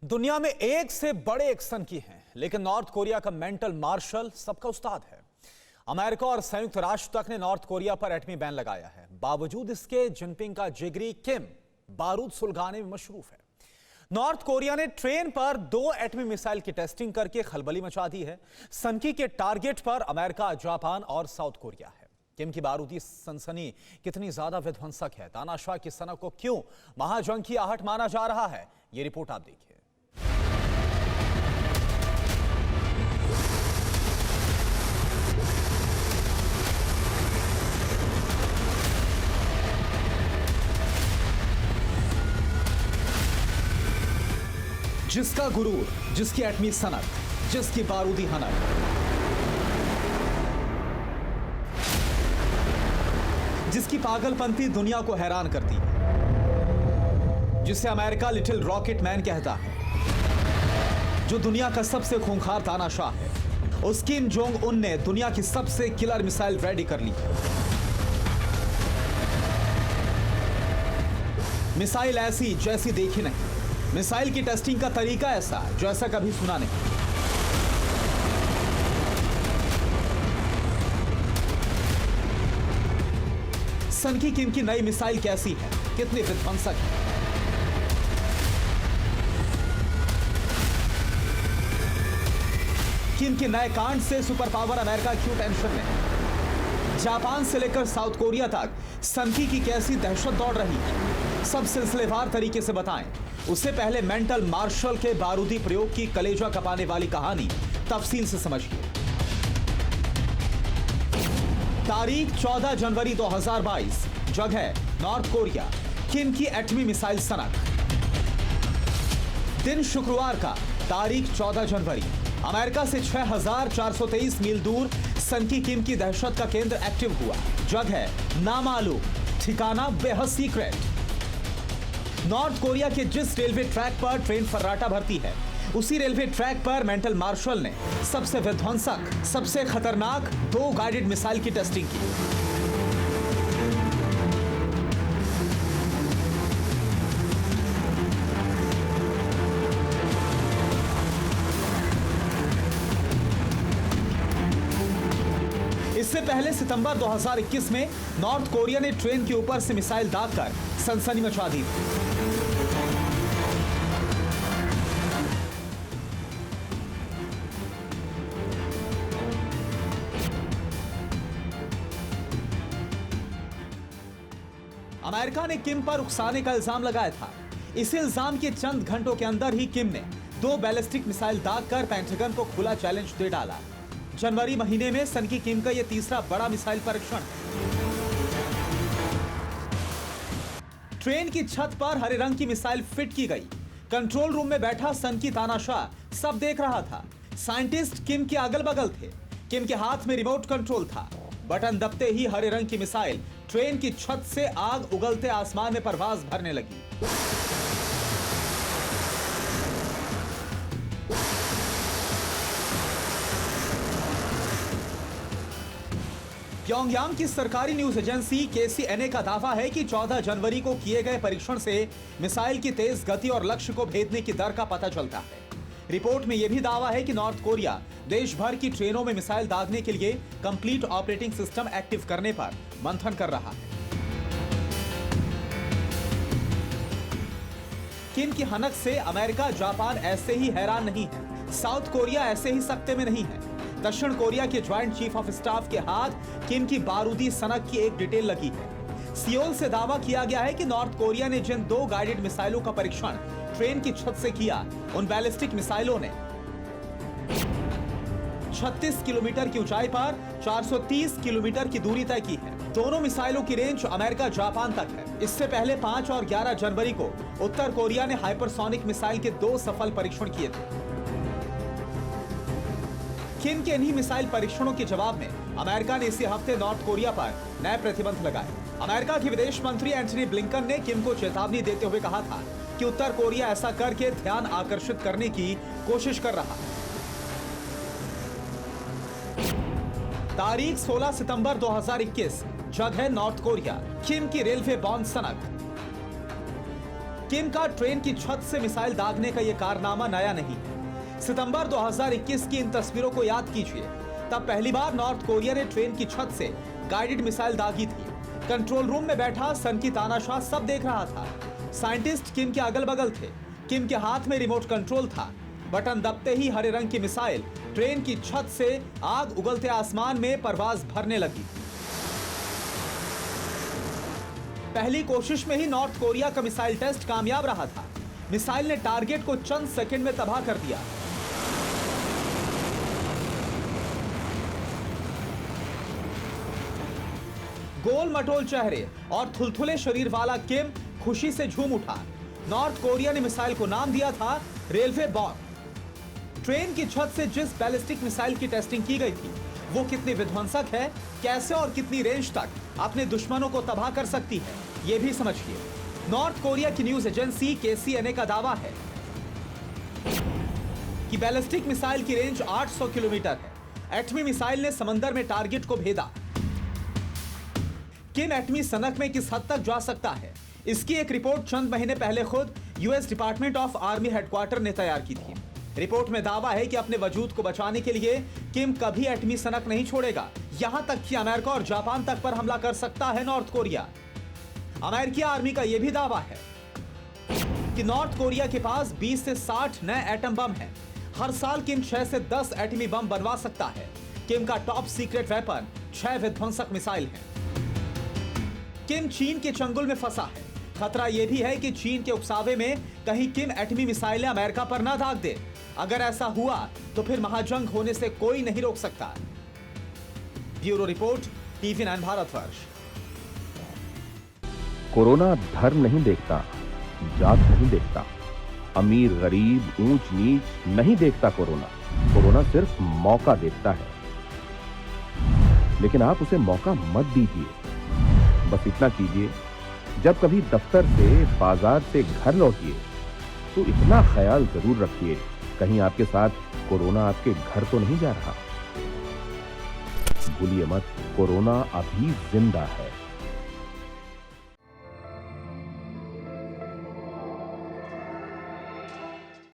दुनिया में एक से बड़े एक्शन की हैं, लेकिन नॉर्थ कोरिया का मेंटल मार्शल सबका उस्ताद है। अमेरिका और संयुक्त राष्ट्र तक ने नॉर्थ कोरिया पर एटमी बैन लगाया है। बावजूद इसके जिनपिंग का जिगरी किम बारूद सुलगाने में मशरूफ है। नॉर्थ कोरिया ने ट्रेन पर 2 एटमी मिसाइल की टेस्टिंग करके खलबली मचा दी है। सनकी के टारगेट पर अमेरिका, जापान और साउथ कोरिया है। किम की बारूदी सनसनी कितनी ज्यादा विध्वंसक है, तानाशाह की सनक को क्यों महाजंग की आहट माना जा रहा है, ये रिपोर्ट आप देखिए। जिसका गुरूर, जिसकी एटमी सनक, जिसकी बारूदी हनक, जिसकी पागलपंती दुनिया को हैरान करती है, जिसे अमेरिका लिटिल रॉकेट मैन कहता है, जो दुनिया का सबसे खूंखार तानाशाह है, उस किम जोंग उन ने दुनिया की सबसे किलर मिसाइल रेडी कर ली। मिसाइल ऐसी जैसी देखी नहीं, मिसाइल की टेस्टिंग का तरीका ऐसा जो ऐसा कभी सुना नहीं। सनकी किम की नई मिसाइल कैसी है, कितनी विध्वंसक है। किम के नए कांड से सुपर पावर अमेरिका क्यों टेंशन में। जापान से लेकर साउथ कोरिया तक सनकी की कैसी दहशत दौड़ रही है, सब सिलसिलेवार तरीके से बताएं। उससे पहले मेंटल मार्शल के बारूदी प्रयोग की कलेजा कपाने वाली कहानी तफसील से समझिए। तारीख 14 जनवरी 2022, जगह नॉर्थ कोरिया, किम की एटमी मिसाइल सनक। दिन शुक्रवार का, तारीख 14 जनवरी, अमेरिका से 6423 मील दूर सनकी किम की दहशत का केंद्र एक्टिव हुआ। जगह नामालूम, ठिकाना बेहद सीक्रेट। नॉर्थ कोरिया के जिस रेलवे ट्रैक पर ट्रेन फर्राटा भरती है, उसी रेलवे ट्रैक पर मेंटल मार्शल ने सबसे विध्वंसक, सबसे खतरनाक 2 गाइडेड मिसाइल की टेस्टिंग की। इससे पहले सितंबर 2021 में नॉर्थ कोरिया ने ट्रेन के ऊपर से मिसाइल दागकर सनसनी मचा दी थी। अमेरिका ने किम पर उकसाने का इल्जाम लगाया था। इस इल्जाम के चंद घंटों के अंदर ही किम ने 2 बैलिस्टिक मिसाइल दागकर पेंटागन को खुला चैलेंज दे डाला। जनवरी महीने में सनकी किम का यह तीसरा बड़ा मिसाइल परीक्षण है। ट्रेन की छत पर हरे रंग की मिसाइल फिट की गई। कंट्रोल रूम में बैठा सनकी तानाशाह सब देख रहा था। साइंटिस्ट किम के अगल बगल थे। किम के हाथ में रिमोट कंट्रोल था। बटन दबते ही हरे रंग की मिसाइल ट्रेन की छत से आग उगलते आसमान में परवाज भरने लगी। प्योंगयांग की सरकारी न्यूज एजेंसी KCNA का दावा है कि 14 जनवरी को किए गए परीक्षण से मिसाइल की तेज गति और लक्ष्य को भेदने की दर का पता चलता है। रिपोर्ट में यह भी दावा है कि नॉर्थ कोरिया देश भर की ट्रेनों में मिसाइल दागने के लिए कंप्लीट ऑपरेटिंग सिस्टम एक्टिव करने पर मंथन कर रहा है। किम की हनक से अमेरिका, जापान ऐसे ही हैरान नहीं है, साउथ कोरिया ऐसे ही सख्ते में नहीं है। दक्षिण कोरिया के ज्वाइंट चीफ ऑफ स्टाफ के हाथ किम की बारूदी सनक की एक डिटेल लगी है। सियोल से दावा किया गया है कि नॉर्थ कोरिया ने जिन 2 गाइडेड मिसाइलों का परीक्षण ट्रेन की छत से किया, उन बैलिस्टिक मिसाइलों ने 36 किलोमीटर की ऊंचाई पर 430 किलोमीटर की दूरी तय की है। दोनों मिसाइलों की रेंज अमेरिका, जापान तक है। इससे पहले 5 और 11 जनवरी को उत्तर कोरिया ने हाइपरसोनिक मिसाइल के 2 सफल परीक्षण किए थे। किम के इन्हीं मिसाइल परीक्षणों के जवाब में अमेरिका ने इसी हफ्ते नॉर्थ कोरिया पर नए प्रतिबंध लगाए। अमेरिका के विदेश मंत्री एंटनी ब्लिंकन ने किम को चेतावनी देते हुए कहा था कि उत्तर कोरिया ऐसा करके ध्यान आकर्षित करने की कोशिश कर रहा है। तारीख 16 सितंबर 2021, जगह नॉर्थ कोरिया, किम की रेलवे बॉन्ड सनक। किम का ट्रेन की छत से मिसाइल दागने का यह कारनामा नया नहीं है। सितंबर 2021 की इन तस्वीरों को याद कीजिए। तब पहली बार नॉर्थ कोरिया ने ट्रेन की छत से गाइडेड मिसाइल दागी थी। कंट्रोल रूम में बैठा सन की तानाशाह सब देख रहा था। साइंटिस्ट किम के अगल बगल थे। किम के हाथ में रिमोट कंट्रोल था। बटन दबते ही हरे रंग की मिसाइल ट्रेन की छत से आग उगलते आसमान में परवाज भरने लगी। पहली कोशिश में ही नॉर्थ कोरिया का मिसाइल टेस्ट कामयाब रहा था। मिसाइल ने टारगेट को चंद सेकंड में तबाह कर दिया। गोल मटोल चेहरे और थुलथुले शरीर वाला किम खुशी से झूम उठा। नॉर्थ कोरिया ने मिसाइल को नाम दिया था रेलवे बॉम्ब। ट्रेन की छत से जिस बैलिस्टिक मिसाइल की टेस्टिंग की गई थी वो कितनी विध्वंसक है, कैसे और कितनी रेंज तक अपने दुश्मनों को तबाह कर सकती है, ये भी समझिए। नॉर्थ कोरिया की न्यूज एजेंसी KCNA का दावा है कि बैलिस्टिक मिसाइल की रेंज 800 किलोमीटर है। एटमी मिसाइल ने समंदर में टारगेट को भेदा। किम एटमी सनक में किस हद तक जा सकता है, इसकी एक रिपोर्ट चंद महीने पहले खुद US department of army headquarter ने तैयार की थी। रिपोर्ट में दावा है कि अपने वजूद को बचाने के लिए किम कभी एटमी सनक नहीं छोड़ेगा। यहां तक कि अमेरिका और जापान तक पर हमला कर सकता है नॉर्थ कोरिया। अमेरिकी आर्मी का यह भी दावा है कि नॉर्थ कोरिया के पास 20 से 60 नए एटम बम हैं। हर साल किम 6 से 10 एटमी बम बनवा सकता है। किम का टॉप सीक्रेट वेपन 6 विध्वंसक मिसाइल हैं। किम चीन के चंगुल में फंसा है। खतरा यह भी है कि चीन के उकसावे में कहीं किम एटमी मिसाइलें अमेरिका पर ना दाग दे। अगर ऐसा हुआ तो फिर महाजंग होने से कोई नहीं रोक सकता। Bureau report, TV9 Bharatvarsh. Corona धर्म नहीं देखता, जात नहीं देखता, अमीर गरीब ऊंच नीच नहीं देखता। कोरोना सिर्फ मौका देखता है, लेकिन आप उसे मौका मत दीजिए। बस इतना कीजिए, जब कभी दफ्तर से बाजार से घर लौटिए तो इतना ख्याल जरूर रखिए कहीं आपके साथ कोरोना आपके घर तो नहीं जा रहा। भूलिए मत, कोरोना अभी जिंदा है।